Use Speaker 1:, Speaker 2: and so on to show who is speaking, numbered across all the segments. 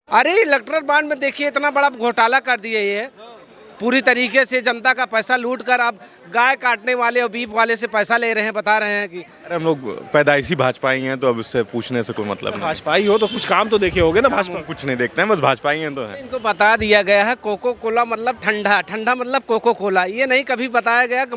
Speaker 1: अरे erectile bond में देखिए इतना बड़ा घोटाला कर दिए ये पूरी तरीके से जनता का पैसा लूट कर अब गाय काटने वाले और बीफ वाले से पैसा ले रहे हैं, बता रहे हैं कि
Speaker 2: अरे हम लोग पैदाइशी भाजपाई हैं तो अब उससे पूछने से कोई मतलब नहीं।
Speaker 3: भाजपाई हो तो कुछ काम तो देखे होगे ना भाजपा।
Speaker 2: कुछ नहीं देखते हैं, बस भाजपाई हैं तो है।
Speaker 1: इनको बता दिया गया है कोको कोला मतलब ठंडा, ठंडा मतलब कोको कोला। ये नहीं कभी बताया गया कि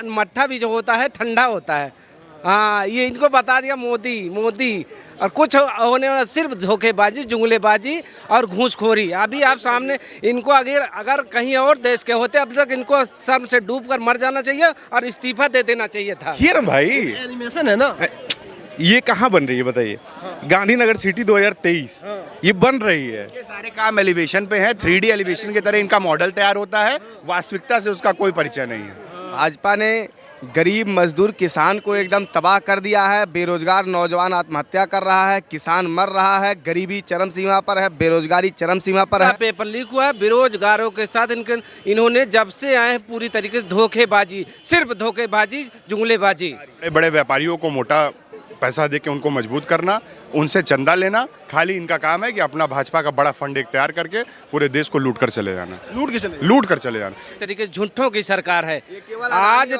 Speaker 1: मट्ठा भी जो होता है ठंडा होता है। हाँ, ये इनको बता दिया मोदी और कुछ होने वाला सिर्फ धोखेबाजी, जुमलेबाजी और घूसखोरी। अभी आप सामने इनको अगर कहीं और देश के होते अब तक इनको शर्म से डूब कर मर जाना चाहिए और इस्तीफा दे देना चाहिए था।
Speaker 2: ये भाई
Speaker 3: एनिमेशन है ना,
Speaker 2: ये कहाँ बन रही है बताइए? गांधीनगर सिटी 2023 ये बन रही है।
Speaker 4: ये सारे काम एलिवेशन पे हैं, 3D एलिवेशन की तरह इनका मॉडल तैयार होता है, वास्तविकता से उसका कोई परिचय नहीं है।
Speaker 5: भाजपा ने गरीब मजदूर किसान को एकदम तबाह कर दिया है। बेरोजगार नौजवान आत्महत्या कर रहा है, किसान मर रहा है, गरीबी चरम सीमा पर है, बेरोजगारी चरम सीमा पर है।
Speaker 1: पेपर लीक हुआ है, बेरोजगारों के साथ इन्होंने जब से आए हैं पूरी तरीके से धोखेबाजी, सिर्फ धोखेबाजी, जुमलेबाजी।
Speaker 4: बड़े बड़े व्यापारियों को मोटा पैसा दे के उनको मजबूत करना, उनसे चंदा लेना, खाली इनका काम है कि अपना भाजपा का बड़ा फंड एक तैयार करके पूरे देश को लूट कर चले जाना। लूट कर चले जाना।
Speaker 1: तरीके से झूठों की सरकार है। आज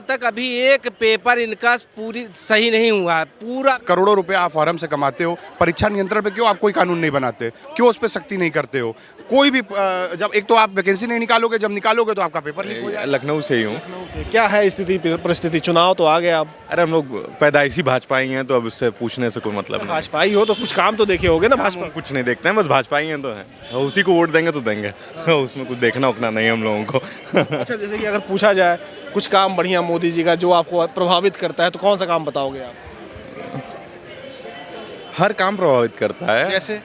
Speaker 1: तक अभी एक पेपर इनका पूरी सही नहीं हुआ है। पूरा
Speaker 4: करोड़ों रुपए आप फॉर्म से कमाते हो, परीक्षा नियंत्रण पे क्यों आप कोई कानून नहीं बनाते? क्यों उस पर सख्ती नहीं करते हो? कोई भी जब एक तो आप वैकेंसी नहीं निकालोगे, जब निकालोगे तो आपका पेपर लीक हो जाएगा।
Speaker 2: लखनऊ से ही हूँ।
Speaker 3: क्या है स्थिति परिस्थिति? चुनाव तो आ गया अब।
Speaker 2: अरे हम लोग पैदाइशी भाजपाई हैं तो अब उससे पूछने से कोई मतलब नहीं।
Speaker 3: भाजपाई हो तो कुछ काम तो देखे होगे ना भाजपा।
Speaker 2: कुछ नहीं देखते हैं, बस भाजपाई हैं तो है। उसी को वोट देंगे तो देंगे, उसमें कुछ देखना उतना नहीं हम लोगों को।
Speaker 3: अच्छा, जैसे कि अगर पूछा जाए कुछ काम बढ़िया मोदी जी का जो आपको प्रभावित करता है तो कौन सा काम बताओगे आप?
Speaker 2: हर काम प्रभावित करता है।
Speaker 3: जैसे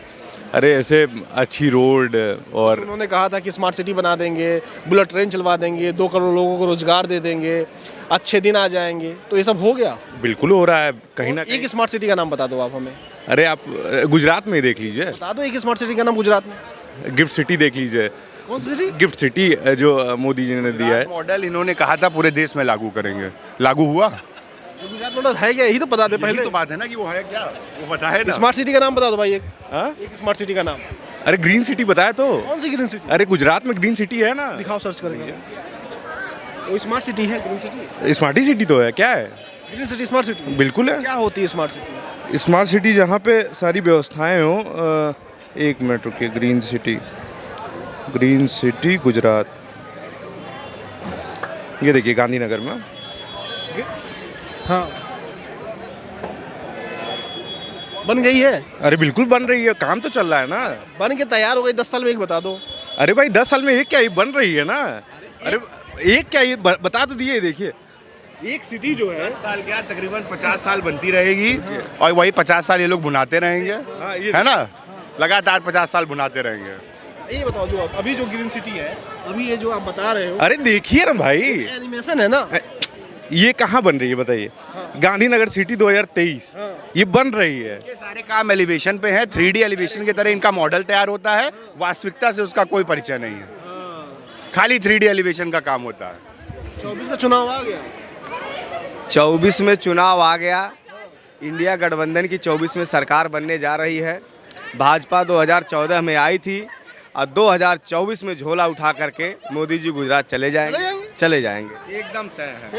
Speaker 2: अरे ऐसे अच्छी रोड और
Speaker 3: उन्होंने कहा था कि स्मार्ट सिटी बना देंगे, बुलेट ट्रेन चलवा देंगे, 2 करोड़ लोगों को रोजगार दे देंगे, अच्छे दिन आ जाएंगे, तो ये सब हो गया?
Speaker 2: बिल्कुल हो रहा है कहीं ना कहीं।
Speaker 3: एक स्मार्ट सिटी का नाम बता दो आप हमें।
Speaker 2: अरे आप गुजरात में देख लीजिए।
Speaker 3: बता दो एक स्मार्ट सिटी का नाम गुजरात में।
Speaker 2: गिफ्ट सिटी देख लीजिए।
Speaker 3: कौन सी सिटी?
Speaker 2: गिफ्ट सिटी जो मोदी जी ने दिया है।
Speaker 4: मॉडल इन्होंने कहा था पूरे देश में लागू करेंगे, लागू हुआ?
Speaker 3: गुजरात मॉडल है क्या? यही तो बता दे पहले।
Speaker 4: तो बात है ना कि वो है क्या, वो बताए ना।
Speaker 3: स्मार्ट सिटी का नाम बता दो भाई।
Speaker 2: हाँ?
Speaker 3: एक स्मार्ट सिटी का नाम।
Speaker 2: अरे ग्रीन सिटी बताया तो।
Speaker 3: कौन सी ग्रीन सिटी?
Speaker 2: अरे गुजरात में ग्रीन सिटी है ना।
Speaker 3: दिखाओ, सर्च करेंगे। वो स्मार्ट सिटी है ग्रीन सिटी?
Speaker 2: स्मार्ट सिटी तो है। क्या है
Speaker 3: ग्रीन सिटी? स्मार्ट सिटी
Speaker 2: बिल्कुल है।
Speaker 3: क्या होती है स्मार्ट सिटी?
Speaker 2: स्मार्ट सिटी जहाँ पे सारी व्यवस्थाएं हो। एक मिनट रुकिए। ग्रीन सिटी गुजरात, ये देखिए गांधीनगर में।
Speaker 3: हाँ, बन गई है।
Speaker 2: अरे बिल्कुल बन रही है, काम तो चल रहा है ना।
Speaker 3: बन के तैयार हो गई, 10 साल में एक बता दो।
Speaker 2: अरे भाई 10 साल में एक क्या, ये बन रही है ना। अरे एक क्या, ये बता तो दिए। देखिए
Speaker 3: एक सिटी जो है
Speaker 4: 10 साल क्या, तकरीबन 50 साल बनती रहेगी और वही 50 साल ये लोग बुनाते रहेंगे, है ना। लगातार 50 साल बुनाते रहेंगे।
Speaker 3: ये बताओ, जो अभी जो ग्रीन सिटी है, अभी ये जो आप बता रहे हो,
Speaker 2: अरे देखिए ना भाई,
Speaker 3: एनिमेशन है ना,
Speaker 2: ये कहाँ बन रही है बताइए? गांधीनगर सिटी 2023 ये बन रही है।
Speaker 4: ये सारे काम एलिवेशन पे हैं, 3D एलिवेशन की तरह इनका मॉडल तैयार होता है, वास्तविकता से उसका कोई परिचय नहीं है। खाली 3D एलिवेशन का काम होता है।
Speaker 3: 24 का चुनाव आ गया।
Speaker 5: 24 में चुनाव आ गया। इंडिया गठबंधन की 24 में सरकार बनने जा रही है। भाजपा 2014 में आई थी और 2024 में झोला उठा करके मोदी जी गुजरात चले जाएंगे। एकदम तय है।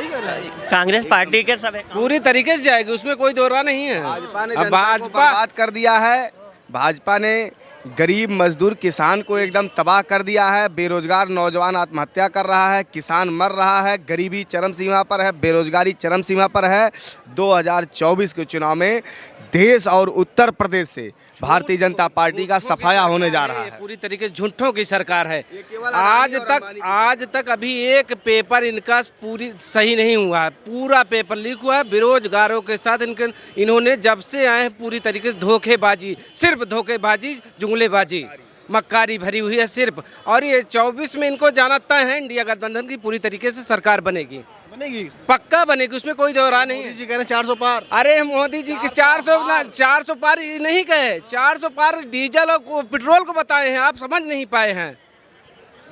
Speaker 6: कांग्रेस पार्टी के सब
Speaker 1: पूरी तरीके से जाएगी, उसमें कोई दो राय नहीं है।
Speaker 5: भाजपा ने
Speaker 1: अब
Speaker 5: बर्बाद कर दिया है। भाजपा ने गरीब मजदूर किसान को एकदम तबाह कर दिया है। बेरोजगार नौजवान आत्महत्या कर रहा है, किसान मर रहा है, गरीबी चरम सीमा पर है, बेरोजगारी चरम सीमा पर है। 2024 के चुनाव में देश और उत्तर प्रदेश से भारतीय जनता पार्टी का सफाया होने जा रहा है।
Speaker 1: पूरी तरीके से झूठों की सरकार है। आज तक अभी एक पेपर इनका पूरी सही नहीं हुआ है। पूरा पेपर लीक हुआ है। बेरोजगारों के साथ इन्होंने जब से आए हैं पूरी तरीके से धोखेबाजी, सिर्फ धोखेबाजी, जुमलेबाजी, मक्कारी भरी हुई है सिर्फ। और ये 24 में इनको जानता है इंडिया गठबंधन की पूरी तरीके से सरकार बनेगी, पक्का बनेगी, उसमें कोई दो राय नहीं है।
Speaker 3: मोदी जी कह रहे हैं 400 पार।
Speaker 1: अरे मोदी जी की 400 पार नहीं कहे, 400 पार डीजल और पेट्रोल को बताए हैं, आप समझ नहीं पाए हैं।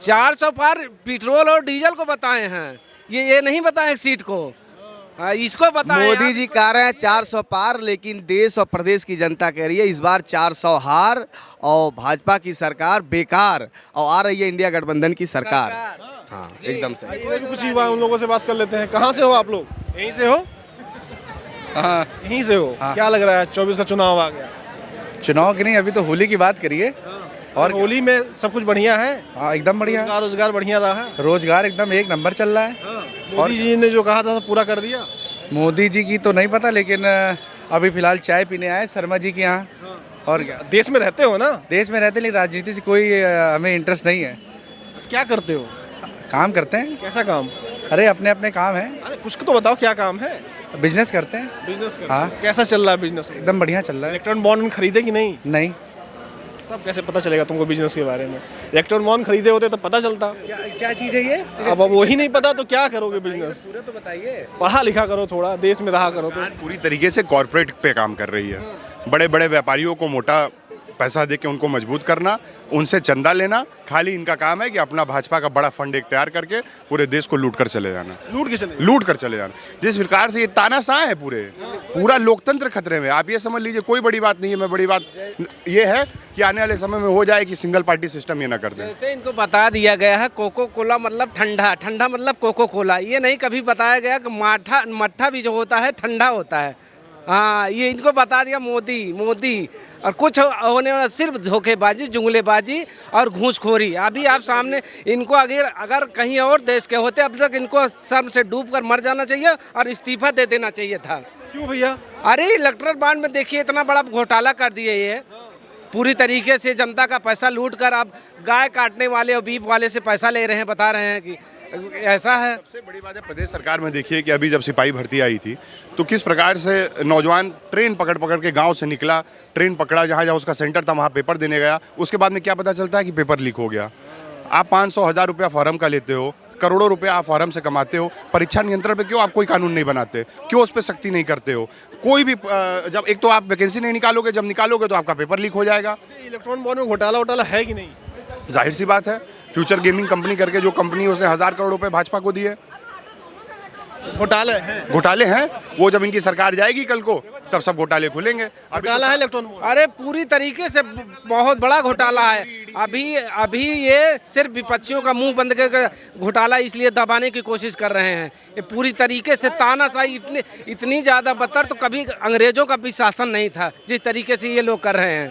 Speaker 1: 400 पार पेट्रोल और डीजल को बताए हैं, ये नहीं बताए सीट को। इसको बताएं
Speaker 5: मोदी जी कह रहे हैं 400 पार, लेकिन देश और प्रदेश की जनता कह रही है इस बार 400 हार और भाजपा की सरकार बेकार, और आ रही है इंडिया गठबंधन की सरकार। हाँ एकदम से।
Speaker 3: इधर भी कुछ युवा उन लोगों से बात कर लेते हैं। कहाँ से हो आप लोग? यहीं से हो?
Speaker 6: हाँ,
Speaker 3: यहीं से हो। क्या लग रहा है 24 का चुनाव आ गया?
Speaker 6: चुनाव की नहीं, अभी तो होली की बात करिए।
Speaker 3: और होली में सब कुछ बढ़िया है?
Speaker 6: हाँ एकदम बढ़िया,
Speaker 3: रोजगार बढ़िया रहा है?
Speaker 6: रोजगार एकदम एक नंबर चल रहा है।
Speaker 3: मोदी जी ने जो कहा था सब पूरा कर दिया?
Speaker 6: मोदी जी की तो नहीं पता, लेकिन अभी फिलहाल चाय पीने आए शर्मा जी के यहाँ। और क्या,
Speaker 3: देश में रहते हो ना?
Speaker 6: देश में रहते, लेकिन राजनीति से कोई हमें इंटरेस्ट नहीं है।
Speaker 3: क्या करते हो?
Speaker 6: काम करते हैं।
Speaker 3: कैसा काम?
Speaker 6: अरे अपने अपने काम है,
Speaker 3: अरे कुछ तो बताओ क्या काम है?
Speaker 6: बिजनेस करते हैं।
Speaker 3: बिजनेस करते
Speaker 6: हाँ।
Speaker 3: हो? कैसा चल रहा है बिजनेस?
Speaker 6: एकदम बढ़िया चल रहा है।
Speaker 3: इलेक्ट्रॉन बॉन्ड खरीदे कि नहीं?
Speaker 6: नहीं,
Speaker 3: तब कैसे पता चलेगा तुमको बिजनेस के बारे में? इलेक्ट्रॉन बॉन्ड खरीदे होते तो पता चलता।
Speaker 6: क्या चीज़ है ये?
Speaker 3: अब वही नहीं पता तो क्या करोगे बिजनेस?
Speaker 6: पूरा तो बताइए।
Speaker 3: पढ़ा लिखा करो, थोड़ा देश में रहा करो। तो
Speaker 4: पूरी तरीके से कॉरपोरेट पे काम कर रही है। बड़े बड़े व्यापारियों को मोटा पैसा दे के उनको मजबूत करना, उनसे चंदा लेना, खाली इनका काम है कि अपना भाजपा का बड़ा फंड एक तैयार करके पूरे देश को लूट कर चले जाना। लूट कर चले जाना। जिस प्रकार से ये तानाशाह है, पूरा लोकतंत्र खतरे में। आप ये समझ लीजिए, कोई बड़ी बात नहीं है। मैं बड़ी बात ये है कि आने वाले समय में हो जाए कि सिंगल पार्टी सिस्टम ये ना कर दें।
Speaker 1: जैसे इनको बता दिया गया है कोको कोला मतलब ठंडा, ठंडा मतलब कोको कोला। ये नहीं कभी बताया गया कि मट्ठा भी जो होता है ठंडा होता है। हाँ, ये इनको बता दिया मोदी और कुछ होने वाला सिर्फ धोखेबाजी, जुमलेबाजी और घूसखोरी। अभी आप सामने इनको अगर कहीं और देश के होते अब तक इनको शर्म से डूब कर मर जाना चाहिए और इस्तीफा दे देना चाहिए था।
Speaker 3: क्यों भैया?
Speaker 1: अरे इलेक्ट्रल बॉन्ड में देखिए इतना बड़ा घोटाला कर दिए ये, पूरी तरीके से जनता का पैसा लूट कर अब गाय काटने वाले और बीफ वाले से पैसा ले रहे हैं, बता रहे हैं कि ऐसा है।
Speaker 4: सबसे बड़ी बात है प्रदेश सरकार में देखिए कि अभी जब सिपाही भर्ती आई थी तो किस प्रकार से नौजवान ट्रेन पकड़ के गांव से निकला, ट्रेन पकड़ा, जहां जहां उसका सेंटर था वहां पेपर देने गया। उसके बाद में क्या पता चलता है कि पेपर लीक हो गया। आप 500-1000 रुपया फॉर्म का लेते हो, करोड़ों रुपया आप फॉर्म से कमाते हो, परीक्षा नियंत्रण पे क्यों आप कोई कानून नहीं बनाते? क्यों उस पर सख्ती नहीं करते हो? कोई भी जब एक तो आप वैकेंसी नहीं निकालोगे, जब निकालोगे तो आपका पेपर लीक हो जाएगा।
Speaker 3: इलेक्ट्रॉन बॉन्ड में घोटाला है कि नहीं?
Speaker 4: जाहिर सी बात है, फ्यूचर गेमिंग कंपनी करके जो कंपनी उसने 1000 करोड़ रुपए भाजपा को दिए, घोटाले हैं। वो जब इनकी सरकार जाएगी कल को तब सब घोटाले खुलेंगे।
Speaker 3: घोटाला है इलेक्ट्रॉन बॉन्ड?
Speaker 1: अरे पूरी तरीके से बहुत बड़ा घोटाला है। अभी ये सिर्फ विपक्षियों का मुंह बंद करके घोटाला इसलिए दबाने की कोशिश कर रहे हैं। ये पूरी तरीके से तानाशाही इतनी ज़्यादा बदतर तो कभी अंग्रेजों का भी शासन नहीं था जिस तरीके से ये लोग कर रहे हैं।